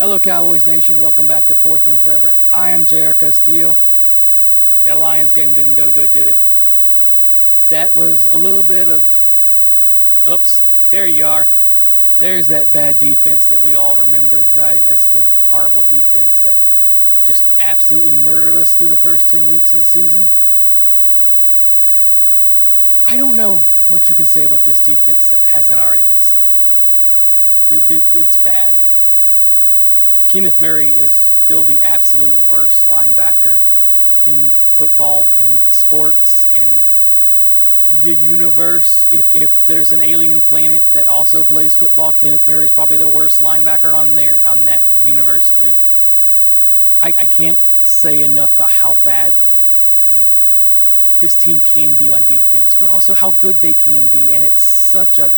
Hello, Cowboys Nation. Welcome back to Fourth and Forever. I am J.R. Castillo. That Lions game didn't go good, did it? That was a little bit of, oops, there you are. There's that bad defense that we all remember, right? That's the horrible defense that just absolutely murdered us through the first 10 weeks of the season. I don't know what you can say about this defense that hasn't already been said. It's bad. Kenneth Murray is still the absolute worst linebacker in football, in sports, in the universe. If there's an alien planet that also plays football, Kenneth Murray is probably the worst linebacker on that universe too. I can't say enough about how bad this team can be on defense, but also how good they can be, and it's such a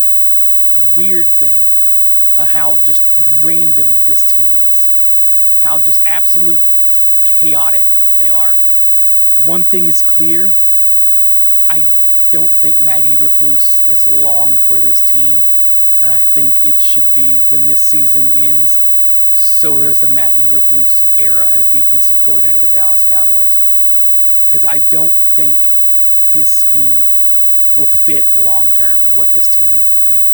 weird thing. How just random this team is. How just absolute just chaotic they are. One thing is clear. I don't think Matt Eberflus is long for this team. And I think it should be when this season ends, so does the Matt Eberflus era as defensive coordinator of the Dallas Cowboys. Because I don't think his scheme will fit long term in what this team needs to do.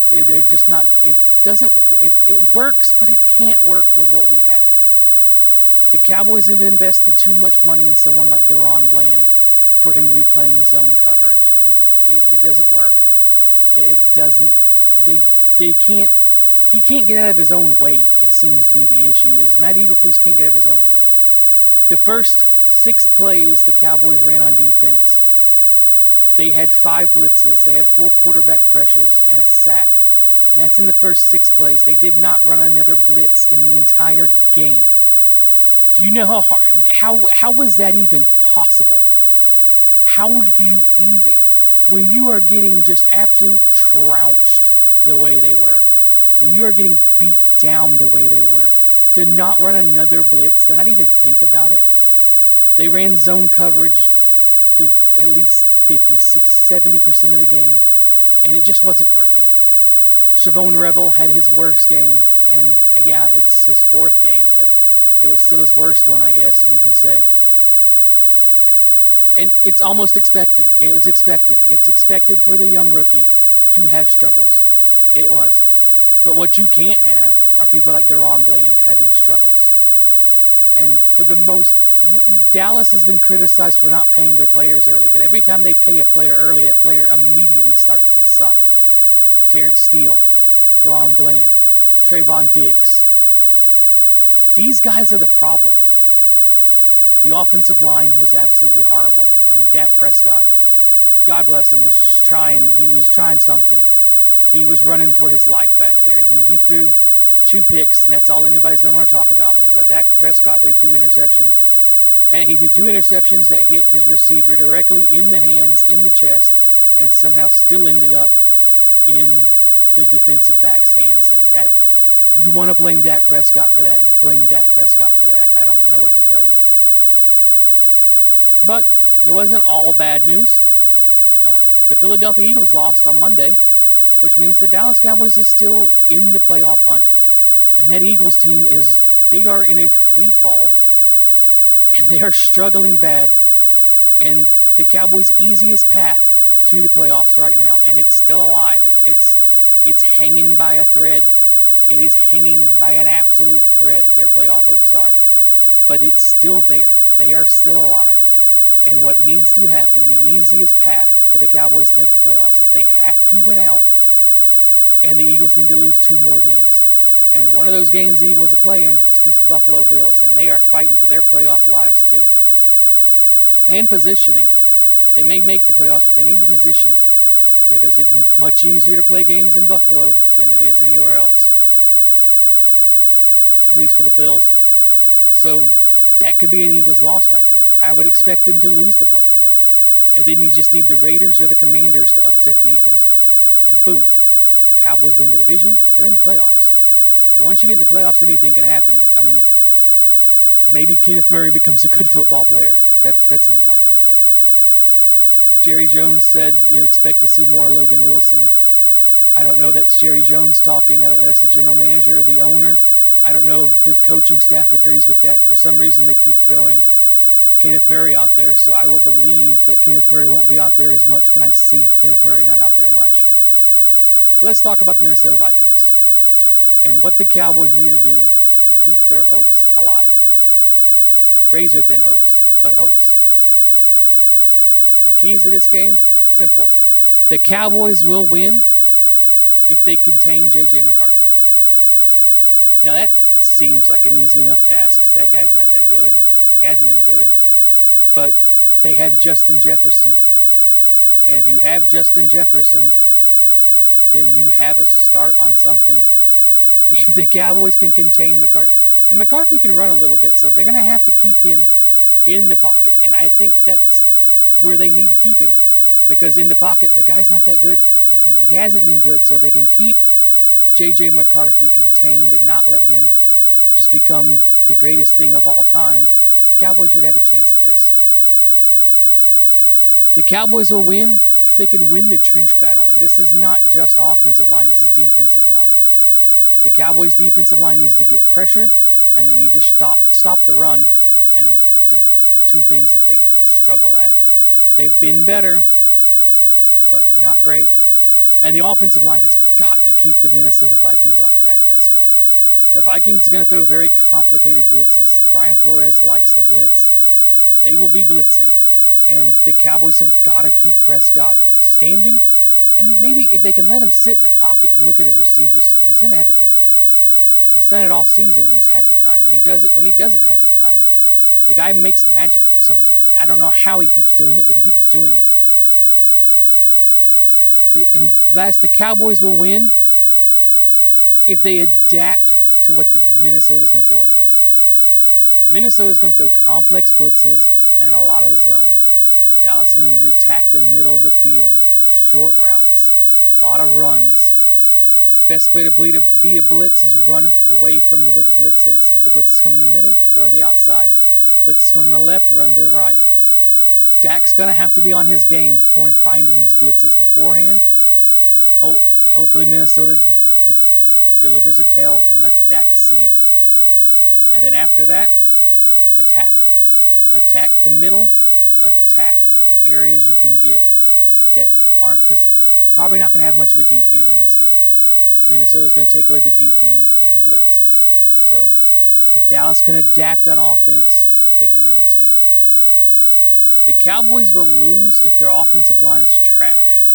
They're just not. It doesn't. It works, but it can't work with what we have. The Cowboys have invested too much money in someone like Deron Bland for him to be playing zone coverage. It doesn't work. It doesn't. They can't. He can't get out of his own way. It seems to be the issue. Is Matt Eberflus can't get out of his own way. The first 6 plays the Cowboys ran on defense, they had 5 blitzes, they had 4 quarterback pressures, and a sack. And that's in the first 6 plays. They did not run another blitz in the entire game. Do you know how hard, how was that even possible? How do you even, when you are getting just absolute trounced the way they were, when you are getting beat down the way they were, to not run another blitz, to not even think about it? They ran zone coverage through at least 56, 70% of the game, and it just wasn't working. Chavon Revel had his worst game, and yeah, it's his 4th game, but it was still his worst one, I guess you can say. And it's almost expected. It was expected. It's expected for the young rookie to have struggles. It was. But what you can't have are people like Deron Bland having struggles. And for the most, Dallas has been criticized for not paying their players early, but every time they pay a player early, that player immediately starts to suck. Terrence Steele, Deron Bland, Trayvon Diggs. These guys are the problem. The offensive line was absolutely horrible. I mean, Dak Prescott, God bless him, was just trying. He was trying something. He was running for his life back there, and he threw 2 picks, and that's all anybody's going to want to talk about. Is Dak Prescott threw 2 interceptions. And he threw 2 interceptions that hit his receiver directly in the hands, in the chest, and somehow still ended up in the defensive back's hands. And that, you want to blame Dak Prescott for that, blame Dak Prescott for that. I don't know what to tell you. But it wasn't all bad news. The Philadelphia Eagles lost on Monday, which means the Dallas Cowboys is still in the playoff hunt. And that Eagles team they are in a free fall, and they are struggling bad. And the Cowboys' easiest path to the playoffs right now, and it's still alive. It's hanging by a thread. It is hanging by an absolute thread, their playoff hopes are. But it's still there. They are still alive. And what needs to happen, the easiest path for the Cowboys to make the playoffs, is they have to win out, and the Eagles need to lose 2 more games. And one of those games the Eagles are playing is against the Buffalo Bills, and they are fighting for their playoff lives too. And positioning. They may make the playoffs, but they need to position, because it's much easier to play games in Buffalo than it is anywhere else. At least for the Bills. So that could be an Eagles loss right there. I would expect them to lose to Buffalo. And then you just need the Raiders or the Commanders to upset the Eagles. And boom. Cowboys win the division. They're in the playoffs. And once you get in the playoffs, anything can happen. I mean, maybe Kenneth Murray becomes a good football player. That's unlikely. But Jerry Jones said you expect to see more Logan Wilson. I don't know if that's Jerry Jones talking. I don't know if that's the general manager, the owner. I don't know if the coaching staff agrees with that. For some reason, they keep throwing Kenneth Murray out there, so I will believe that Kenneth Murray won't be out there as much when I see Kenneth Murray not out there much. But let's talk about the Minnesota Vikings and what the Cowboys need to do to keep their hopes alive. Razor thin hopes, but hopes. The keys to this game, simple. The Cowboys will win if they contain J.J. McCarthy. Now, that seems like an easy enough task because that guy's not that good. He hasn't been good. But they have Justin Jefferson. And if you have Justin Jefferson, then you have a start on something. If the Cowboys can contain McCarthy, and McCarthy can run a little bit, so they're going to have to keep him in the pocket. And I think that's where they need to keep him. Because in the pocket, the guy's not that good. He hasn't been good, so if they can keep J.J. McCarthy contained and not let him just become the greatest thing of all time, the Cowboys should have a chance at this. The Cowboys will win if they can win the trench battle. And this is not just offensive line, this is defensive line. The Cowboys' defensive line needs to get pressure, and they need to stop the run. And the two things that they struggle at. They've been better, but not great. And the offensive line has got to keep the Minnesota Vikings off Dak Prescott. The Vikings are going to throw very complicated blitzes. Brian Flores likes to blitz. They will be blitzing. And the Cowboys have got to keep Prescott standing. And maybe if they can let him sit in the pocket and look at his receivers, he's going to have a good day. He's done it all season when he's had the time. And he does it when he doesn't have the time. The guy makes magic. I don't know how he keeps doing it, but he keeps doing it. The Cowboys will win if they adapt to what the Minnesota's going to throw at them. Minnesota's going to throw complex blitzes and a lot of zone. Dallas is going to need to attack the middle of the field, short routes, a lot of runs. Best way to beat a blitz is run away from where the blitz is. If the blitz is coming in the middle, go to the outside. Blitz is coming to the left, run to the right. Dak's going to have to be on his game finding these blitzes beforehand. Hopefully Minnesota delivers a tail and lets Dak see it. And then after that, attack. Attack the middle. Attack areas you can get that aren't, because probably not going to have much of a deep game in this game. Minnesota's going to take away the deep game and blitz. So if Dallas can adapt on offense, they can win this game. The Cowboys will lose if their offensive line is trash.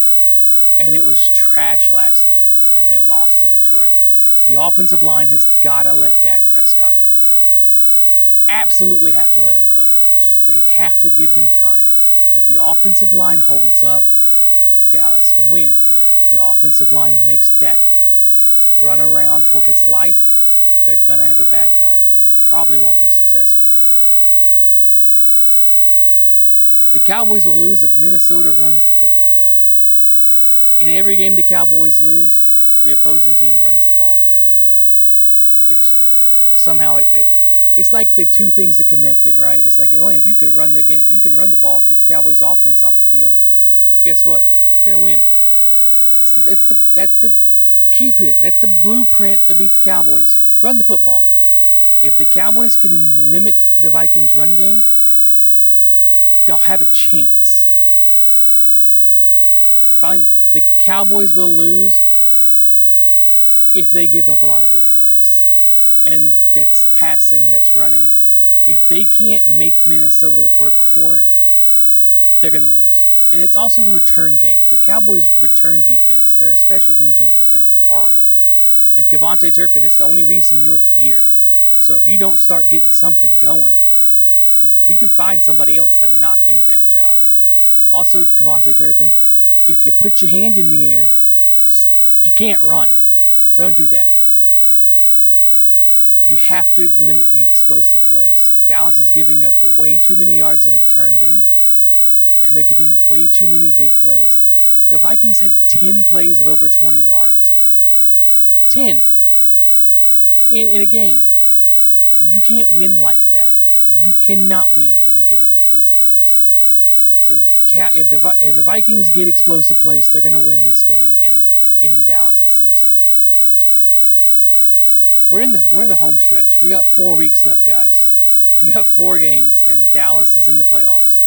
And it was trash last week, and they lost to Detroit. The offensive line has got to let Dak Prescott cook. Absolutely have to let him cook. They have to give him time. If the offensive line holds up, Dallas can win. If the offensive line makes Dak run around for his life, they're going to have a bad time and probably won't be successful. The Cowboys will lose if Minnesota runs the football well. In every game the Cowboys lose, the opposing team runs the ball really well. It's like the two things are connected, right? It's like, if you can run the game, you can run the ball, keep the Cowboys' offense off the field. Guess what? You're gonna win. Keep it. That's the blueprint to beat the Cowboys. Run the football. If the Cowboys can limit the Vikings' run game, they'll have a chance. The Cowboys will lose if they give up a lot of big plays. And that's passing, that's running. If they can't make Minnesota work for it, they're going to lose. And it's also the return game. The Cowboys' return defense, their special teams unit has been horrible. And Kevontae Turpin, it's the only reason you're here. So if you don't start getting something going, we can find somebody else to not do that job. Also, Kevontae Turpin, if you put your hand in the air, you can't run. So don't do that. You have to limit the explosive plays. Dallas is giving up way too many yards in the return game, and they're giving up way too many big plays. The Vikings had 10 plays of over 20 yards in that game. 10 in a game. You can't win like that. You cannot win if you give up explosive plays. So if the Vikings get explosive plays, they're going to win this game, and in Dallas' season. We're in the home stretch. We got 4 weeks left, guys. We got 4 games, and Dallas is in the playoffs.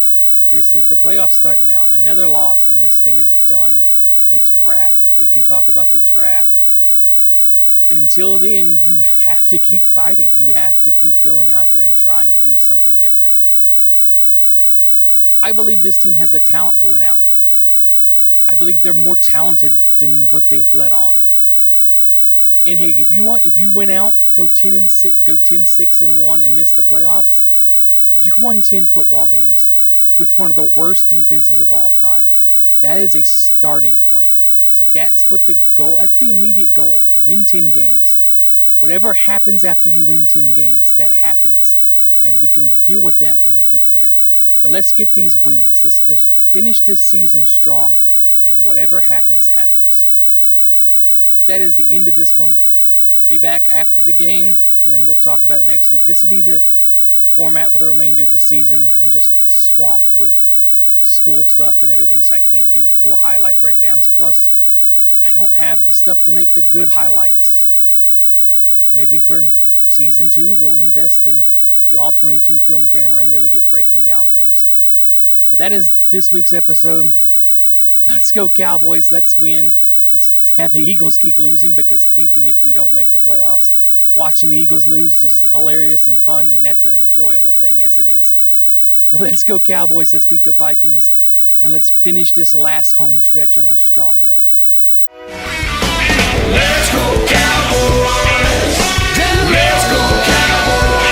This is the playoffs start now. Another loss, and this thing is done. It's wrapped. We can talk about the draft. Until then, you have to keep fighting. You have to keep going out there and trying to do something different. I believe this team has the talent to win out. I believe they're more talented than what they've let on. And hey, if you win out, go 10-6-1 and miss the playoffs, you won 10 football games with one of the worst defenses of all time. That is a starting point. So that's what the goal. That's the immediate goal. Win 10 games. Whatever happens after you win 10 games, that happens, and we can deal with that when you get there. But let's get these wins. Let's finish this season strong, and whatever happens, happens. But that is the end of this one. Be back after the game, then we'll talk about it next week. This will be the format for the remainder of the season. I'm just swamped with school stuff and everything, so I can't do full highlight breakdowns. Plus, I don't have the stuff to make the good highlights. Maybe for season 2, we'll invest in the All-22 film camera and really get breaking down things. But that is this week's episode. Let's go Cowboys. Let's win. Let's have the Eagles keep losing, because even if we don't make the playoffs, watching the Eagles lose is hilarious and fun, and that's an enjoyable thing as it is. But let's go Cowboys. Let's beat the Vikings, and let's finish this last home stretch on a strong note. Let's go Cowboys! Let's go Cowboys!